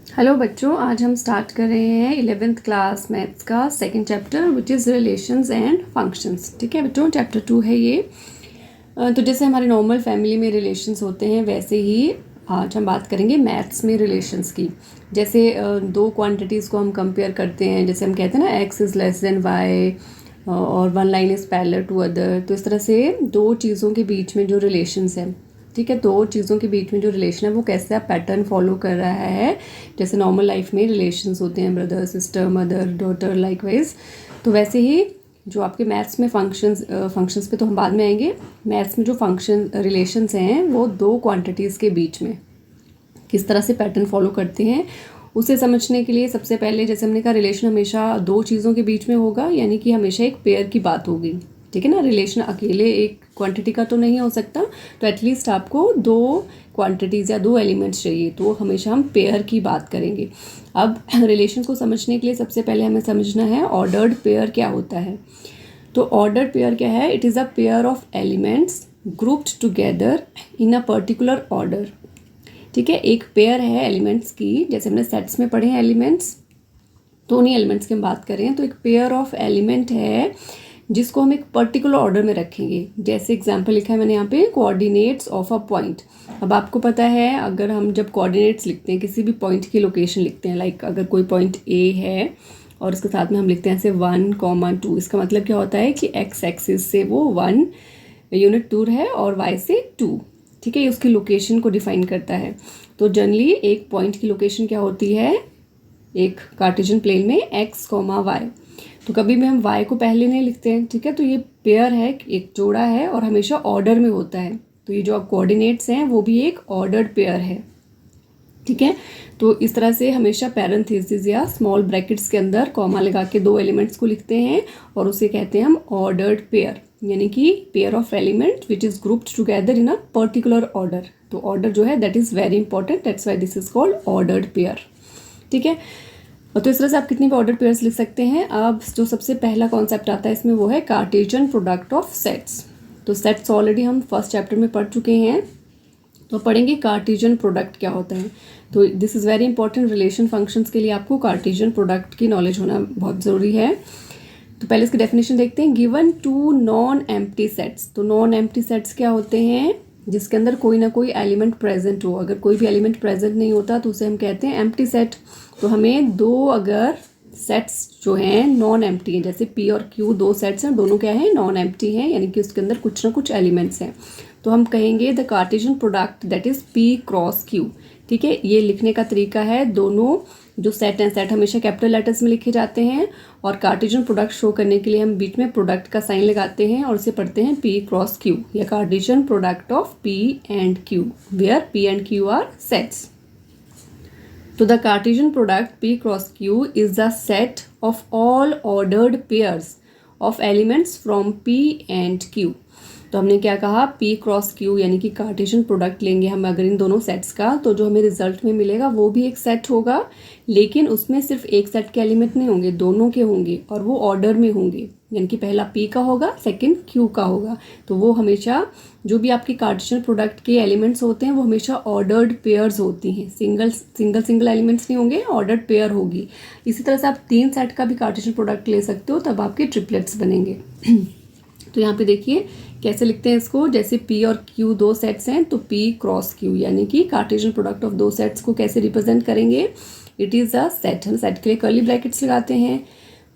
Hello बच्चों, आज हम स्टार्ट कर रहे हैं 11th क्लास मैथ्स का second chapter which is relations and functions. ठीक है बच्चों, चैप्टर 2 है ये। तो जैसे हमारे नॉर्मल फैमिली में रिलेशंस होते हैं वैसे ही आज हम बात करेंगे मैथ्स में रिलेशंस की। जैसे दो क्वांटिटीज़ को हम कंपेयर करते हैं, जैसे हम कहते हैं ना x is less than y और one line is parallel to other. तो इस तरह से दो चीज़ों के बीच में जो रिलेशंस है, ठीक है, दो चीज़ों के बीच में जो रिलेशन है वो कैसे पैटर्न फॉलो कर रहा है। जैसे नॉर्मल लाइफ में रिलेशंस होते हैं brother sister mother daughter likewise, तो वैसे ही जो आपके मैथ्स में फंक्शंस पे तो हम बाद में आएंगे। मैथ्स में जो फंक्शन रिलेशंस हैं वो दो क्वांटिटीज़ के बीच में किस तरह से पैटर्न फॉलो करते हैं उसे समझने के लिए सबसे पहले जैसे हमने कहा रिलेशन हमेशा दो चीज़ों के बीच में होगा, यानी कि हमेशा एक पेयर की बात होगी। ठीक है ना, रिलेशन अकेले एक क्वांटिटी का तो नहीं हो सकता, तो एटलीस्ट आपको दो क्वांटिटीज़ या दो एलिमेंट्स चाहिए, तो हमेशा हम पेयर की बात करेंगे। अब रिलेशन को समझने के लिए सबसे पहले हमें समझना है ऑर्डर्ड पेयर क्या होता है। तो ऑर्डर्ड पेयर क्या है? It is a pair of elements grouped together in a particular order. ठीक है, एक पेयर है एलिमेंट्स की, जैसे हमने सेट्स में पढ़े हैं एलिमेंट्स, तो उन्हीं एलिमेंट्स की हम बात करें तो एक पेयर ऑफ एलिमेंट है जिसको हम एक पर्टिकुलर ऑर्डर में रखेंगे। जैसे एग्जांपल लिखा है मैंने यहाँ पे, कोऑर्डिनेट्स ऑफ अ पॉइंट। अब आपको पता है अगर हम जब कोऑर्डिनेट्स लिखते हैं किसी भी पॉइंट की लोकेशन लिखते हैं, लाइक अगर कोई पॉइंट ए है और उसके साथ में हम लिखते हैं ऐसे 1, 2, इसका मतलब क्या होता है कि एक्स एक्सिस से वो 1 यूनिट दूर है और वाई से 2। ठीक है, ये उसकी लोकेशन को डिफाइन करता है। तो जनरली एक पॉइंट की लोकेशन क्या होती है एक कार्टेशियन प्लेन में x, y। तो कभी भी हम y को पहले नहीं लिखते हैं। ठीक है, तो ये पेयर है, एक जोड़ा है और हमेशा ऑर्डर में होता है। तो ये जो आप कोऑर्डिनेट्स हैं वो भी एक ऑर्डर्ड पेयर है। ठीक है, तो इस तरह से हमेशा पैरेंथेसिस या स्मॉल ब्रैकेट्स के अंदर कॉमा लगा के दो एलिमेंट्स को लिखते हैं और उसे कहते हैं हम ऑर्डर्ड पेयर, यानी कि pair of element which is grouped together in a particular order. तो ऑर्डर जो है that is very important, that's why this is called ordered pair. ठीक है, तो इस तरह से आप कितनी भी ऑर्डर पेयर्स लिख सकते हैं। अब जो सबसे पहला कॉन्सेप्ट आता है इसमें वो है कार्टेशियन प्रोडक्ट ऑफ सेट्स। तो सेट्स ऑलरेडी हम फर्स्ट चैप्टर में पढ़ चुके हैं, तो पढ़ेंगे कार्टेशियन प्रोडक्ट क्या होता है। तो this is very important, relation functions के लिए आपको कार्टेशियन प्रोडक्ट की नॉलेज होना बहुत ज़रूरी है। तो पहले इसकी डेफिनेशन देखते हैं। Given to non empty sets. तो नॉन एम्प्टी सेट्स क्या होते हैं? जिसके अंदर कोई ना कोई एलिमेंट प्रेजेंट हो। अगर कोई भी एलिमेंट प्रेजेंट नहीं होता तो उसे हम कहते हैं एम्प्टी सेट। तो हमें दो अगर सेट्स जो हैं नॉन एम्प्टी हैं, जैसे पी और क्यू दो सेट्स हैं, दोनों क्या हैं? नॉन एम्प्टी हैं, यानी कि उसके अंदर कुछ ना कुछ एलिमेंट्स हैं, तो हम कहेंगे the Cartesian product that is P cross Q. ठीक है, ये लिखने का तरीका है, दोनों जो सेट हैं, सेट हमेशा कैपिटल लेटर्स में लिखे जाते हैं और कार्टेशियन प्रोडक्ट शो करने के लिए हम बीच में प्रोडक्ट का साइन लगाते हैं और उसे पढ़ते हैं पी क्रॉस क्यू, या Cartesian product of p and q where p and q are sets. तो the Cartesian product P cross Q is the set of all ordered pairs of elements from P and Q। तो हमने क्या कहा? P cross Q, यानी कि Cartesian product लेंगे हम अगर इन दोनों सेट्स का, तो जो हमें रिजल्ट में मिलेगा वो भी एक सेट होगा, लेकिन उसमें सिर्फ एक सेट के एलिमेंट नहीं होंगे, दोनों के होंगे और वो ऑर्डर में होंगे, यानी कि पहला P का होगा सेकंड Q का होगा। तो वो हमेशा जो भी आपकी कार्टेशियन प्रोडक्ट के एलिमेंट्स होते हैं वो हमेशा ऑर्डर्ड पेयर्स होती हैं, सिंगल एलिमेंट्स नहीं होंगे, ऑर्डर्ड पेयर होगी। इसी तरह से आप 3 सेट का भी कार्टेशियन प्रोडक्ट ले सकते हो, तब आपके ट्रिपलेट्स बनेंगे। तो यहाँ पे देखिए कैसे लिखते हैं इसको। जैसे P और Q दो सेट्स हैं तो P क्रॉस Q, यानी कि कार्टेशियन प्रोडक्ट ऑफ दो सेट्स को कैसे रिप्रेजेंट करेंगे? It is a set. हम सेट के लिए कर्ली ब्रैकेट्स लगाते हैं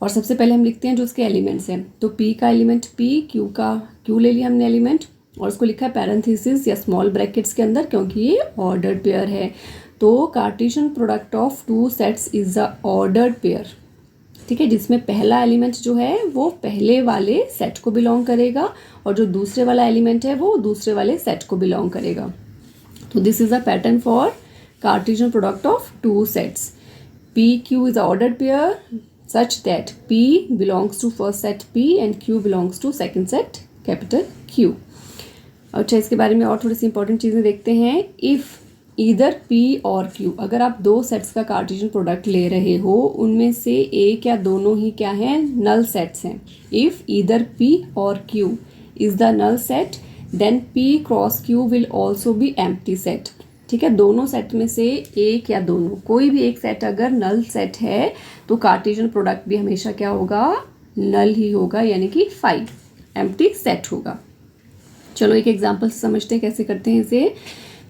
और सबसे पहले हम लिखते हैं जो उसके एलिमेंट्स हैं। तो P का एलिमेंट P, Q का Q ले लिया हमने एलिमेंट और उसको लिखा है पैरेंथेसिस या स्मॉल ब्रैकेट्स के अंदर, क्योंकि ये ऑर्डर्ड पेयर है। तो Cartesian product of two sets is a ordered pair. ठीक है, जिसमें पहला एलिमेंट जो है वो पहले वाले सेट को बिलोंग करेगा और जो दूसरे वाला एलिमेंट है वो दूसरे वाले सेट को बिलोंग करेगा। तो this is a pattern for Cartesian product of two sets. P Q is a ordered pair such that P belongs to first set P and Q belongs to second set capital Q। अच्छा, इसके बारे में और थोड़ी सी important चीज़ें देखते हैं। If either P और Q, अगर आप दो सेट्स का कार्टेशियन प्रोडक्ट ले रहे हो, उनमें से एक या दोनों ही क्या हैं? नल सेट्स हैं। इफ़ ईदर P और Q is the null set then P cross Q will also be empty set. ठीक है, दोनों सेट में से एक या दोनों, कोई भी एक सेट अगर नल सेट है तो कार्टेशियन प्रोडक्ट भी हमेशा क्या होगा, नल ही होगा, यानी कि 5 एम्प्टी सेट होगा। चलो एक एग्जांपल से समझते हैं कैसे करते हैं इसे।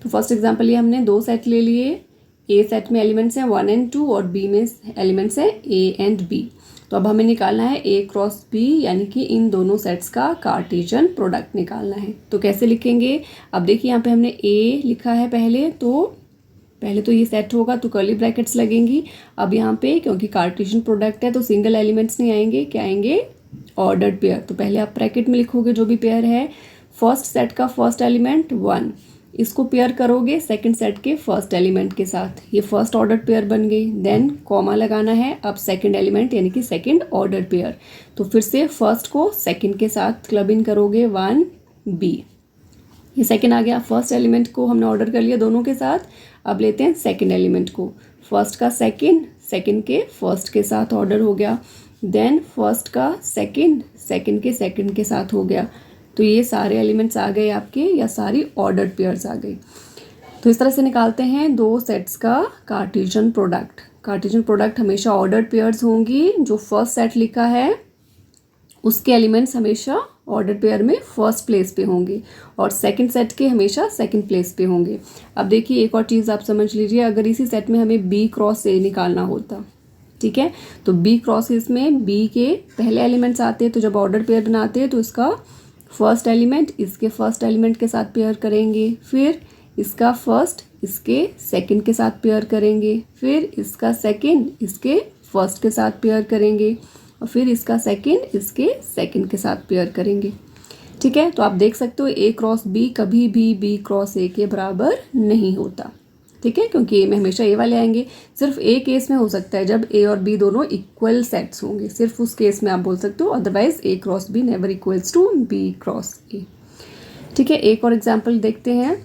तो फर्स्ट एग्जांपल ये हमने 2 सेट ले लिए। ए सेट में एलिमेंट्स हैं 1 and 2 और बी में एलिमेंट्स हैं ए एंड बी। तो अब हमें निकालना है ए क्रॉस बी, यानी कि इन दोनों सेट्स का कार्टेशियन प्रोडक्ट निकालना है। तो कैसे लिखेंगे, अब देखिए यहाँ पे हमने ए लिखा है पहले तो ये सेट होगा तो कर्ली ब्रैकेट्स लगेंगी। अब यहाँ पे क्योंकि कार्टेशियन प्रोडक्ट है तो सिंगल एलिमेंट्स नहीं आएंगे, क्या आएंगे, ऑर्डर्ड पेयर। तो पहले आप ब्रैकेट में लिखोगे जो भी पेयर है, फर्स्ट सेट का फर्स्ट एलिमेंट 1, इसको पेयर करोगे सेकंड सेट के फर्स्ट एलिमेंट के साथ, ये फर्स्ट ऑर्डर पेयर बन गई। देन कॉमा लगाना है अब सेकंड एलिमेंट यानी कि सेकंड ऑर्डर पेयर। तो फिर से फर्स्ट को सेकंड के साथ क्लब इन करोगे 1b, ये सेकंड आ गया। फर्स्ट एलिमेंट को हमने ऑर्डर कर लिया दोनों के साथ, अब लेते हैं सेकंड एलिमेंट को, फर्स्ट का सेकंड, सेकंड के फर्स्ट के साथ ऑर्डर हो गया। देन फर्स्ट का सेकंड, सेकंड के सेकंड के साथ हो गया। तो ये सारे एलिमेंट्स आ गए आपके, या सारी ऑर्डर्ड पेयर्स आ गई। तो इस तरह से निकालते हैं 2 सेट्स का कार्टेशियन प्रोडक्ट। कार्टेशियन प्रोडक्ट हमेशा ऑर्डर्ड पेयर्स होंगी, जो फर्स्ट सेट लिखा है उसके एलिमेंट्स हमेशा ऑर्डर पेयर में फर्स्ट प्लेस पे होंगे और सेकंड सेट के हमेशा सेकंड प्लेस पे होंगे। अब देखिए एक और चीज़ आप समझ लीजिए, अगर इसी सेट में हमें बी क्रॉस ए निकालना होता, ठीक है, तो बी क्रॉसेस में बी के पहले एलिमेंट्स आते हैं, तो जब ऑर्डर पेयर बनाते हैं तो इसका फर्स्ट एलिमेंट इसके फर्स्ट एलिमेंट के साथ पेयर करेंगे, फिर इसका फर्स्ट इसके सेकंड के साथ पेयर करेंगे, फिर इसका सेकंड इसके फर्स्ट के साथ पेयर करेंगे और फिर इसका सेकंड इसके सेकंड के साथ पेयर करेंगे। ठीक है, तो आप देख सकते हो ए क्रॉस बी कभी भी बी क्रॉस ए के बराबर नहीं होता। ठीक है, क्योंकि ए में हमेशा ए वाले आएंगे। सिर्फ ए केस में हो सकता है जब ए और बी दोनों इक्वल सेट्स होंगे, सिर्फ उस केस में आप बोल सकते हो, otherwise A cross B never equals to B cross A. ठीक है, एक और एग्जाम्पल देखते हैं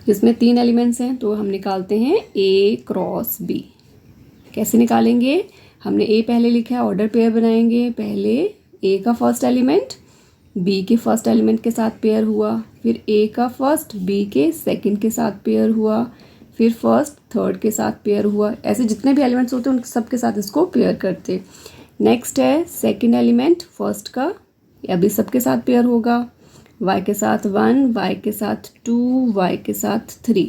जिसमें 3 एलिमेंट्स हैं, तो हम निकालते हैं ए क्रॉस बी। कैसे निकालेंगे, हमने ए पहले लिखा है, ऑर्डर पेयर बनाएंगे। पहले ए का फर्स्ट एलिमेंट बी के फर्स्ट एलिमेंट के साथ पेयर हुआ, फिर ए का फर्स्ट बी के सेकंड के साथ पेयर हुआ, फिर फर्स्ट थर्ड के साथ पेयर हुआ। ऐसे जितने भी एलिमेंट्स होते हैं उन सब के साथ इसको पेयर करते। नेक्स्ट है सेकंड एलिमेंट फर्स्ट का, अभी सबके साथ पेयर होगा, y के साथ 1, y के साथ 2, y के साथ 3।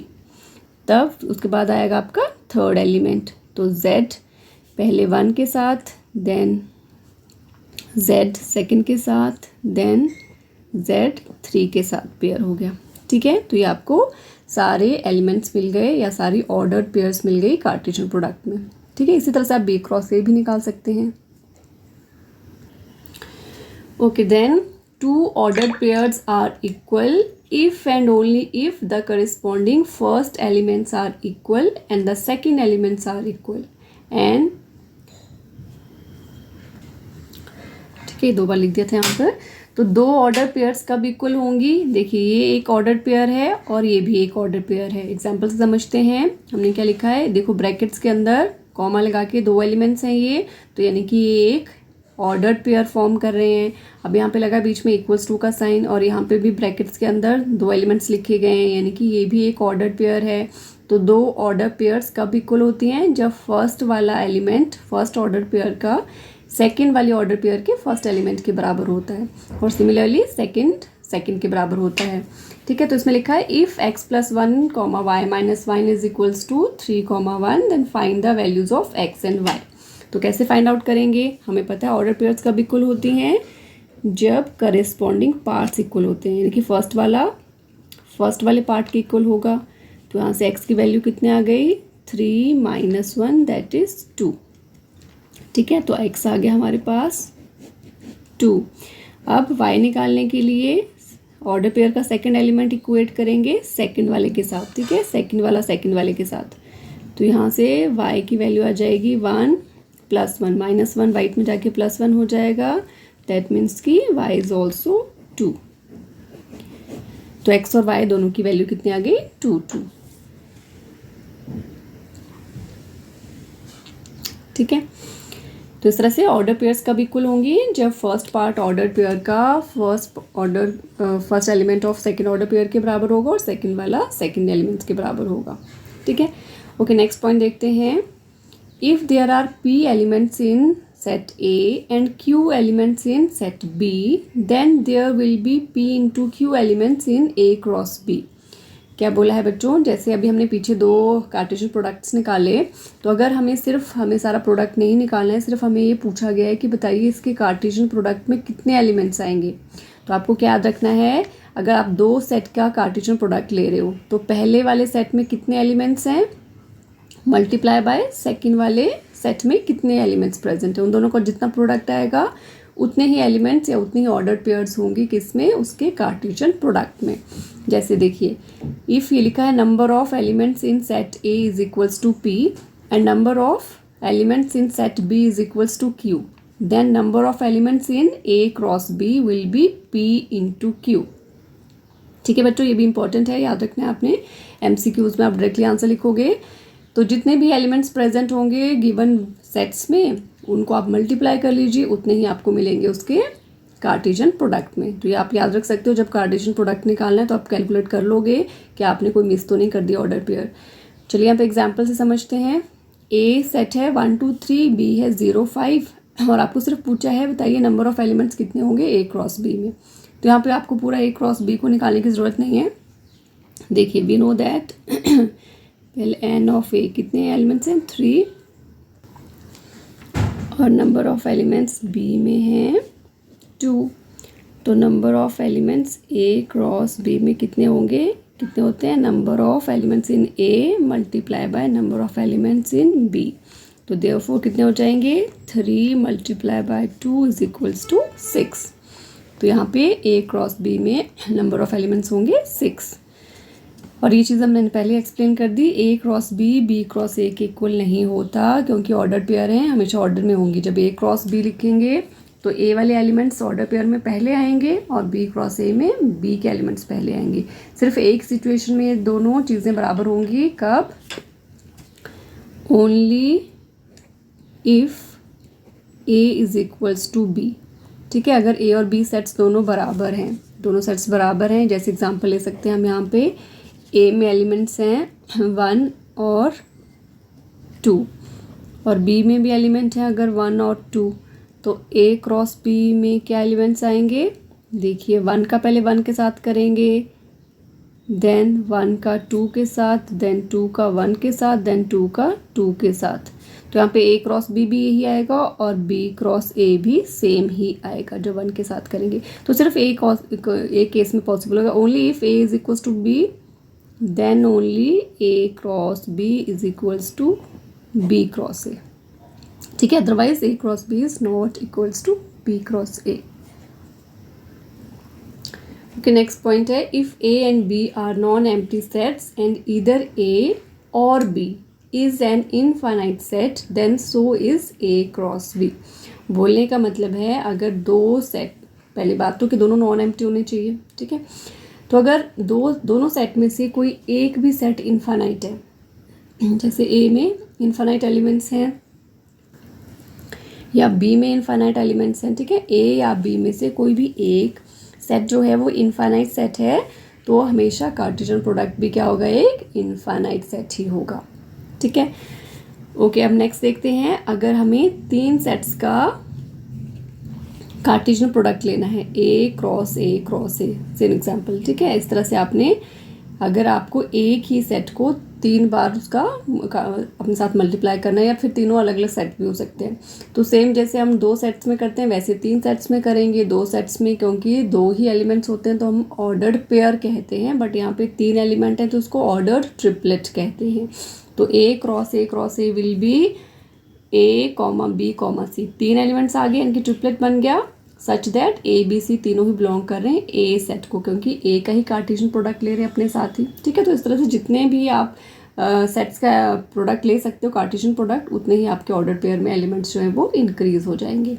तब उसके बाद आएगा आपका थर्ड एलिमेंट, तो z पहले 1 के साथ, देन z सेकंड के साथ, देन z 3 के साथ पेयर हो गया। ठीक है, तो ये आपको सारे एलिमेंट्स मिल गए या सारी ऑर्डर्ड पेयर्स मिल गई कार्टेशियन प्रोडक्ट में। ठीक है, इसी तरह से आप बी क्रॉस ए भी निकाल सकते हैं। Okay, then 2 ordered pairs are equal if and only if the corresponding first elements are equal and the second elements are equal and ठीक है, 2 बार लिख दिया था यहाँ पर। तो 2 ऑर्डर पेयर्स कब इक्वल होंगी, देखिए ये एक ऑर्डर पेयर है और ये भी एक ऑर्डर पेयर है। एग्जाम्पल से समझते हैं, हमने क्या लिखा है, देखो ब्रैकेट्स के अंदर कॉमा लगा के 2 एलिमेंट्स हैं ये, तो यानी कि ये एक ऑर्डर्ड पेयर फॉर्म कर रहे हैं। अब यहाँ पे लगा बीच में इक्वल्स टू का साइन और यहाँ पे भी ब्रैकेट्स के अंदर 2 एलिमेंट्स लिखे गए हैं, यानी कि ये भी एक ऑर्डर्ड पेयर है। तो 2 ऑर्डर पेयर्स कब इक्वल होती हैं, जब फर्स्ट वाला एलिमेंट फर्स्ट ऑर्डर पेयर का सेकंड वाले ऑर्डर पेयर के फर्स्ट एलिमेंट के बराबर होता है और सिमिलरली सेकंड के बराबर होता है। ठीक है, तो इसमें लिखा है if x + 1, y - 1 is equals to 3, 1 then find the values of x and y। तो कैसे फाइंड आउट करेंगे, हमें पता है ऑर्डर पेयर्स कब इक्वल होती हैं, जब करेस्पॉन्डिंग पार्ट्स इक्वल होते हैं, यानी कि फर्स्ट वाले पार्ट के इक्वल होगा। तो यहाँ से x की वैल्यू कितने आ गई, 3 - 1 दैट इज 2। ठीक है, तो x आ गया हमारे पास 2। अब y निकालने के लिए ऑर्डर पेयर का सेकंड एलिमेंट इक्वेट करेंगे सेकंड वाले के साथ। ठीक है, सेकंड वाले के साथ, तो यहाँ से y की वैल्यू आ जाएगी 1 + 1 - 1 राइट में जाके +1 हो जाएगा, दैट मीन्स कि y इज ऑल्सो 2। तो x और y दोनों की वैल्यू कितनी आ गई, 2, 2। ठीक है, तो इस तरह से ऑर्डर पेयर्स कब इक्वल होंगी, जब फर्स्ट पार्ट ऑर्डर पेयर का first element of second order pair के बराबर होगा और सेकंड वाला सेकंड एलिमेंट्स के बराबर होगा। ठीक है, ओके नेक्स्ट पॉइंट देखते हैं। If there are P elements in set A and Q elements in set B, then there will be P into Q elements in A cross B। क्या बोला है बच्चों, जैसे अभी हमने पीछे दो कार्टेशियन प्रोडक्ट्स निकाले, तो अगर हमें सारा प्रोडक्ट नहीं निकालना है, सिर्फ हमें ये पूछा गया है कि बताइए इसके कार्टेशियन प्रोडक्ट में कितने एलिमेंट्स आएंगे। तो आपको क्या याद रखना है, अगर आप दो सेट का कार्टेशियन प्रोडक्ट ले रहे हो तो पहले वाले सेट में कितने एलिमेंट्स हैं मल्टीप्लाई बाय सेकेंड वाले सेट में कितने एलिमेंट्स प्रेजेंट है, उन दोनों का जितना प्रोडक्ट आएगा उतने ही एलिमेंट्स या उतनी ही ऑर्डर पेयर्स होंगी किसमें, उसके कार्टेशियन प्रोडक्ट में। जैसे देखिए, इफ़ ये लिखा है number of elements in set A is equals to P and number of elements in set B is equals to Q, then number of elements in A cross B will be P into Q. ठीक है बच्चों, ये भी important है, याद रखना है आपने। MCQs में आप डायरेक्टली आंसर लिखोगे तो जितने भी एलिमेंट्स प्रेजेंट होंगे गिवन सेट्स में उनको आप मल्टीप्लाई कर लीजिए, उतने ही आपको मिलेंगे उसके कार्टेशियन प्रोडक्ट में। तो ये आप याद रख सकते हो, जब कार्टेशियन प्रोडक्ट निकालना है तो आप कैलकुलेट कर लोगे कि आपने कोई मिस तो नहीं कर दिया ऑर्डर पेयर। चलिए यहाँ पे एग्जांपल से समझते हैं। ए सेट है 1 2 3, बी है 0 5 और आपको सिर्फ पूछा है बताइए नंबर ऑफ एलिमेंट्स कितने होंगे ए क्रॉस बी में। तो यहाँ पे आपको पूरा ए क्रॉस बी को निकालने की ज़रूरत नहीं है। देखिए, वी नो दैट पहले एन ऑफ ए कितने एलिमेंट्स हैं 3 और नंबर ऑफ एलिमेंट्स बी में हैं 2। तो number of elements A cross B में कितने होंगे, कितने होते हैं, number of elements in A multiply by number of elements in B. तो देयरफॉर कितने हो जाएंगे 3 multiply by 2 is equals to 6। तो यहाँ पे ए क्रॉस बी में नंबर ऑफ एलिमेंट्स होंगे 6 और ये चीज़ हमने पहले एक्सप्लेन कर दी। A cross B cross A के इक्वल नहीं होता क्योंकि ऑर्डर पेयर हैं, हमेशा ऑर्डर में होंगी। जब ए क्रॉस बी लिखेंगे तो ए वाले एलिमेंट्स ऑर्डर पेयर में पहले आएंगे और बी क्रॉस ए में बी के एलिमेंट्स पहले आएंगे। सिर्फ एक सिचुएशन में ये दोनों चीज़ें बराबर होंगी, कब, only if A is equals to B. ठीक है, अगर ए और बी सेट्स दोनों बराबर हैं, दोनों सेट्स बराबर हैं, जैसे एग्जांपल ले सकते हैं हम यहाँ पे ए में एलिमेंट्स हैं 1 और 2 और बी में भी एलिमेंट हैं अगर 1 और 2, तो ए क्रॉस बी में क्या एलिमेंट्स आएंगे, देखिए 1 का पहले 1 के साथ करेंगे, देन 1 का 2 के साथ, देन 2 का 1 के साथ, देन 2 का 2 के साथ। तो यहाँ पे ए क्रॉस बी भी यही आएगा और बी क्रॉस ए भी सेम ही आएगा जब 1 के साथ करेंगे। तो सिर्फ एक केस में पॉसिबल होगा, only if A is equals to B then only A cross B is equals to B cross A। ठीक है, otherwise A cross B is not equals to B cross A। Okay, next point है, if A and B are non-empty sets and either A or B is an infinite set then so is A cross B। बोलने का मतलब है अगर दो set, पहली बात तो कि दोनों नॉन एम्प्टी होने चाहिए। ठीक है, तो अगर दोनों सेट में से कोई एक भी सेट इनफाइनाइट है, जैसे ए में इनफाइनाइट एलिमेंट्स हैं या बी में इनफाइनाइट एलिमेंट्स हैं, ठीक है, ए या बी में से कोई भी एक सेट जो है वो इनफाइनाइट सेट है, तो हमेशा कार्टेशियन प्रोडक्ट भी क्या होगा, एक इनफाइनाइट सेट ही होगा। ठीक है, ओके, अब नेक्स्ट देखते हैं, अगर हमें 3 सेट्स का कार्टेशियन प्रोडक्ट लेना है, a cross a cross a, same example. ठीक है, इस तरह से आपने, अगर आपको एक ही सेट को 3 बार उसका अपने साथ मल्टीप्लाई करना है या फिर तीनों अलग अलग सेट भी हो सकते हैं, तो सेम जैसे हम 2 सेट्स में करते हैं वैसे 3 सेट्स में करेंगे। 2 सेट्स में क्योंकि 2 ही एलिमेंट्स होते हैं तो हम ऑर्डर्ड पेयर कहते हैं, बट यहाँ पे 3 एलिमेंट हैं तो उसको ऑर्डर्ड ट्रिपलेट कहते हैं। तो a cross a will be a comma b comma c, 3 elements आ गए, इनकी ट्रिपलेट बन गया such that A B C तीनों ही बिलोंग कर रहे हैं ए सेट को, क्योंकि ए का ही कार्टेशियन प्रोडक्ट ले रहे हैं अपने साथ ही। ठीक है, तो इस तरह से जितने भी आप सेट्स का प्रोडक्ट ले सकते हो कार्टेशियन प्रोडक्ट, उतने ही आपके ऑर्डर पेयर में एलिमेंट्स जो हैं वो इंक्रीज हो जाएंगे।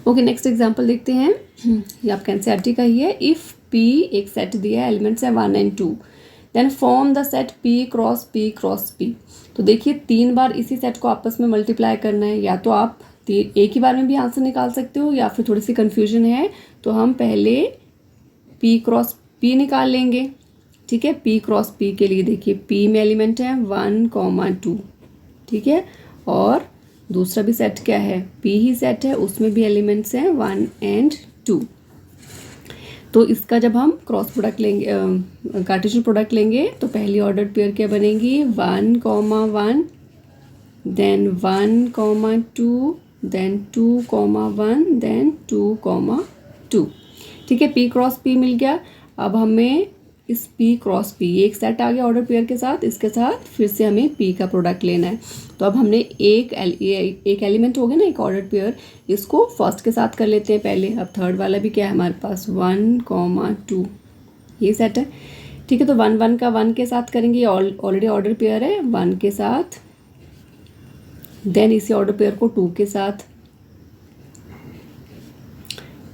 ओके, नेक्स्ट एग्जांपल देखते हैं, ये आपका एनसीईआरटी का ही है। इफ़ पी एक सेट दिया है, एलिमेंट्स है 1 and 2, then form the set P cross P cross P. तो देखिए 3 बार इसी सेट को आपस में मल्टीप्लाई करना है, या तो आप एक ही बार में भी आंसर निकाल सकते हो, या फिर थोड़ी सी कन्फ्यूजन है तो हम पहले पी क्रॉस पी निकाल लेंगे। ठीक है, पी क्रॉस पी के लिए देखिए पी में एलिमेंट है 1, 2। ठीक है, और दूसरा भी सेट क्या है, पी ही सेट है, उसमें भी एलिमेंट्स हैं 1 और 2। तो इसका जब हम क्रॉस प्रोडक्ट लेंगे, कार्टेशियन प्रोडक्ट लेंगे, तो पहली ऑर्डर पेयर क्या बनेगी 1, 1, देन 1, 2, देन 2, 1, देन 2, 2। ठीक है, पी क्रॉस पी मिल गया। अब हमें इस पी क्रॉस पी, एक सेट आ गया ऑर्डर पेयर के साथ, इसके साथ फिर से हमें पी का प्रोडक्ट लेना है। तो अब हमने एक एलिमेंट हो गया ना, एक ऑर्डर पेयर, इसको फर्स्ट के साथ कर लेते हैं पहले। अब थर्ड वाला भी क्या है हमारे पास 1, 2, ये सेट है। ठीक है, तो 1, 1 का 1 के साथ करेंगे, ऑलरेडी ऑर्डर पेयर है 1 के साथ, देन इसी ऑर्डर पेयर को 2 के साथ,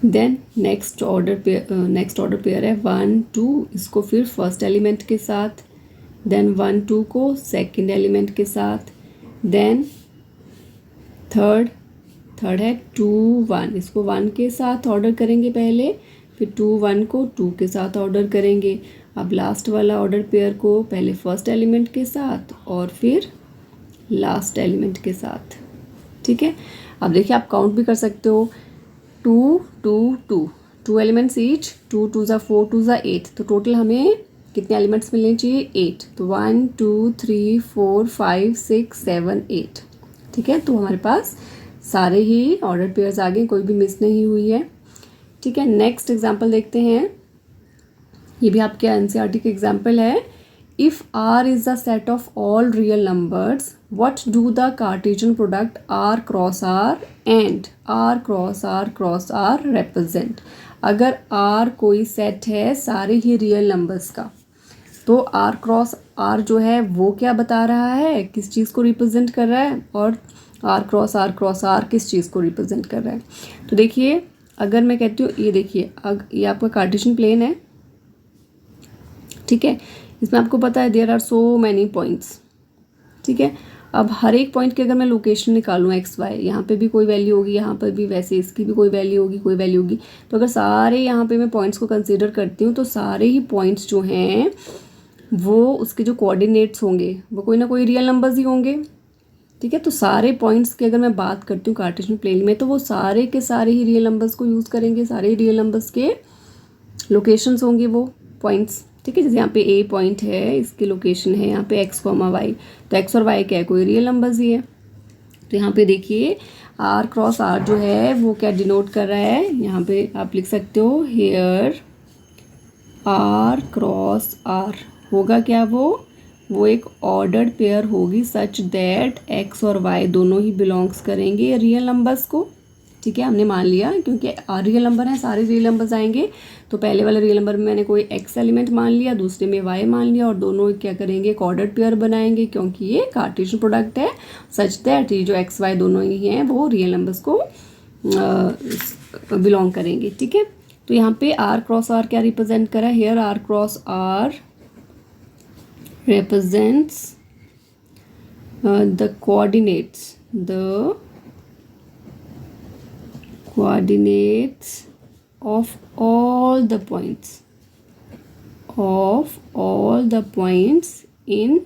देन नेक्स्ट ऑर्डर पेयर है 1, 2, इसको फिर फर्स्ट एलिमेंट के साथ, देन 1, 2 को सेकंड एलिमेंट के साथ, देन थर्ड है 2, 1, इसको 1 के साथ ऑर्डर करेंगे पहले, फिर 2, 1 को 2 के साथ ऑर्डर करेंगे। अब लास्ट वाला ऑर्डर पेयर को पहले फर्स्ट एलिमेंट के साथ और फिर लास्ट एलिमेंट के साथ। ठीक है, अब देखिए आप काउंट भी कर सकते हो, 2, 2, 2, 2 एलिमेंट्स ईच, 2, 2 ज़ा 4, 2 ज़ा 8, तो टोटल हमें कितने एलिमेंट्स मिलने चाहिए 8। तो 1, 2, 3, 4, 5, 6, 7, 8। ठीक है, तो हमारे पास सारे ही ऑर्डर पेयर्स आ गए, कोई भी मिस नहीं हुई है। ठीक है, नेक्स्ट एग्जांपल देखते हैं। ये भी आपके एनसीईआरटी के एग्जांपल है। If R is the set of all real numbers, what do the Cartesian product R cross R and R cross R cross R represent? अगर R कोई सेट है सारे ही रियल नंबर्स का, तो R क्रॉस R जो है वो क्या बता रहा है, किस चीज़ को रिप्रेजेंट कर रहा है, और R क्रॉस R किस चीज़ को रिप्रेजेंट कर रहा है। तो देखिए अगर मैं कहती हूँ, ये देखिए ये आपका कार्टेशियन प्लेन है। ठीक है, इसमें आपको पता है there are so many points. ठीक है, अब हर एक पॉइंट की अगर मैं लोकेशन निकालूँ एक्स वाई, यहाँ पे भी कोई वैल्यू होगी, यहाँ पर भी वैसे इसकी भी कोई वैल्यू होगी। तो अगर सारे यहाँ पे मैं पॉइंट्स को कंसीडर करती हूँ, तो सारे ही पॉइंट्स जो हैं वो उसके जो कोऑर्डिनेट्स होंगे वो कोई ना कोई रियल नंबर्स ही होंगे। ठीक है, तो सारे पॉइंट्स की अगर मैं बात करती हूँ कार्टेशियन प्लेन में, तो वो सारे के सारे ही रियल नंबर्स को यूज़ करेंगे, सारे ही रियल नंबर्स के लोकेशंस होंगे वो पॉइंट्स। ठीक है, जैसे यहाँ पे ए पॉइंट है, इसकी लोकेशन है यहाँ पे x, y, तो x और y क्या है, कोई रियल नंबर्स ही है। तो यहाँ पे देखिए R क्रॉस R जो है वो क्या डिनोट कर रहा है, यहाँ पे आप लिख सकते हो हेयर R क्रॉस R होगा क्या, वो एक ऑर्डर्ड पेयर होगी सच दैट x और y दोनों ही बिलोंग्स करेंगे रियल नंबर्स को। ठीक है, हमने मान लिया क्योंकि रियल नंबर है, सारे रियल नंबर्स आएंगे। तो पहले वाले रियल नंबर में मैंने कोई x एलिमेंट मान लिया, दूसरे में y मान लिया, और दोनों क्या करेंगे, एक ऑर्डर्ड पेयर बनाएंगे, क्योंकि ये कार्टेशियन प्रोडक्ट है सच दैट ये जो x y दोनों ही हैं वो रियल नंबर्स को बिलोंग करेंगे। ठीक है, तो यहाँ पे R क्रॉस R क्या रिप्रेजेंट करा है, here R cross R represents the coordinates of all the points in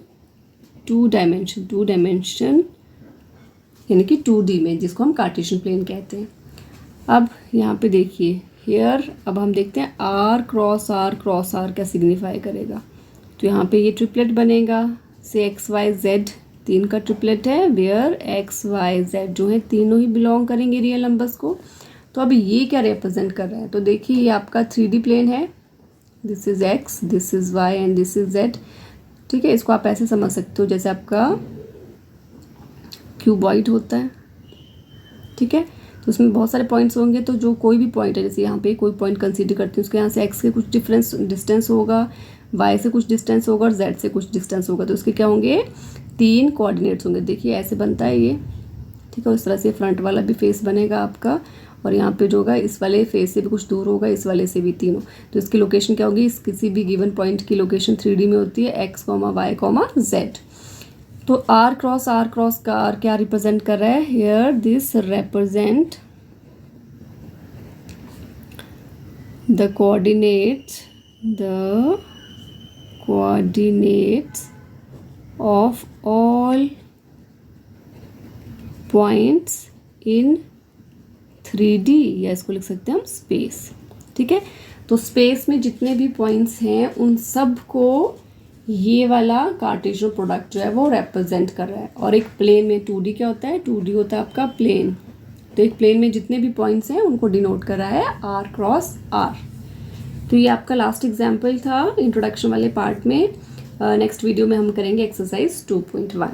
two dimension यानी कि 2D में, जिसको हम कार्टेशियन प्लेन कहते हैं। अब यहाँ पे देखिए हेयर, अब हम देखते हैं R क्रॉस R क्या सिग्निफाई करेगा। तो यहाँ पे ये ट्रिपलेट बनेगा, से x y z 3 का ट्रिपलेट है, वेयर x y z जो है तीनों ही बिलोंग करेंगे रियल नंबर्स को। तो अब ये क्या रिप्रेजेंट कर रहा है, तो देखिए ये आपका 3D प्लेन है, this is x, this is y and this is z। ठीक है, इसको आप ऐसे समझ सकते हो जैसे आपका क्यूबॉइड होता है। ठीक है, तो उसमें बहुत सारे पॉइंट्स होंगे, तो जो कोई भी पॉइंट है, जैसे यहाँ पे कोई पॉइंट कंसीडर करते हैं, उसके यहाँ से x के कुछ डिस्टेंस होगा, y से कुछ डिस्टेंस होगा और z से कुछ डिस्टेंस होगा, तो उसके क्या होंगे 3 कोऑर्डिनेट्स होंगे। देखिए ऐसे बनता है ये। ठीक है, उस तरह से फ्रंट वाला भी फेस बनेगा आपका, और यहाँ पे जो होगा इस वाले फेस से भी कुछ दूर होगा, इस वाले से भी तीनों। तो इसकी लोकेशन क्या होगी, इस किसी भी गिवन पॉइंट की लोकेशन 3D में होती है x, y, z। तो r क्रॉस का r क्या रिप्रेजेंट कर रहा है, here this represent the coordinates of all points in 3D, या इसको लिख सकते हैं हम स्पेस। ठीक है, तो स्पेस में जितने भी पॉइंट्स हैं उन सब को ये वाला कार्टेशियन प्रोडक्ट जो है वो रिप्रेजेंट कर रहा है। और एक प्लेन में 2D क्या होता है, 2D होता है आपका प्लेन। तो एक प्लेन में जितने भी पॉइंट्स हैं उनको डिनोट कर रहा है r क्रॉस r। तो ये आपका लास्ट एग्जाम्पल था इंट्रोडक्शन वाले पार्ट में। नेक्स्ट वीडियो में हम करेंगे एक्सरसाइज 2.1।